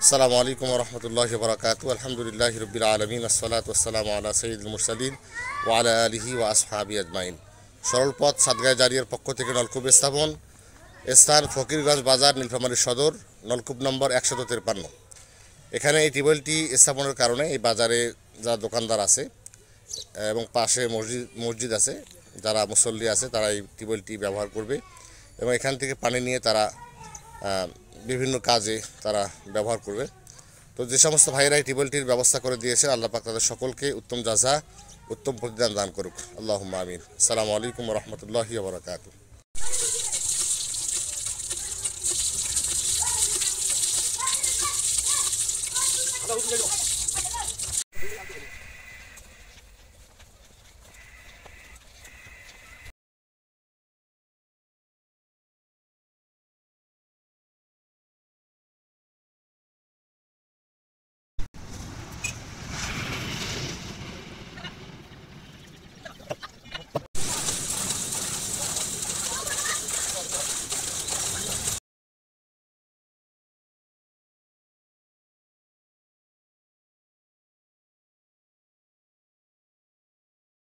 আসসালামু আলাইকুম রহমতুল্লাহি ওয়া বারাকাতুহু আলহামদুলিল্লাহি রাব্বিল আলামিন আসসালাতু ওয়াসসালামু আলা সাইয়্যিদিল মুরসালিন ওয়া আলা আলিহি ওয়া আসহাবিহি আজমাইন। সরল পথ সাদগায়ে জারিয়ার পক্ষ থেকে নলকূপ স্থাপন, স্থান ফকিরগঞ্জ বাজার, নীলফামারী সদর, নলকূপ নম্বর 153। এখানে এই টিউবওয়েলটি স্থাপনের কারণে এই বাজারে যারা দোকানদার আছে এবং পাশে মসজিদ আছে, যারা মুসল্লি আছে তারা এই টিউবওয়েলটি ব্যবহার করবে এবং এখান থেকে পানি নিয়ে তারা বিভিন্ন কাজে তারা ব্যবহার করবে। তো যে সমস্ত ভাইয়েরা এই টিউবওয়েলটির ব্যবস্থা করে দিয়েছে, আল্লাহ পাক তাদের সকলকে উত্তম জাযা, উত্তম প্রতিদান দান করুক। আল্লাহুম্মা আমিন। আসসালামু আলাইকুম ওয়া রাহমাতুল্লাহি ওয়া বারাকাতুহু।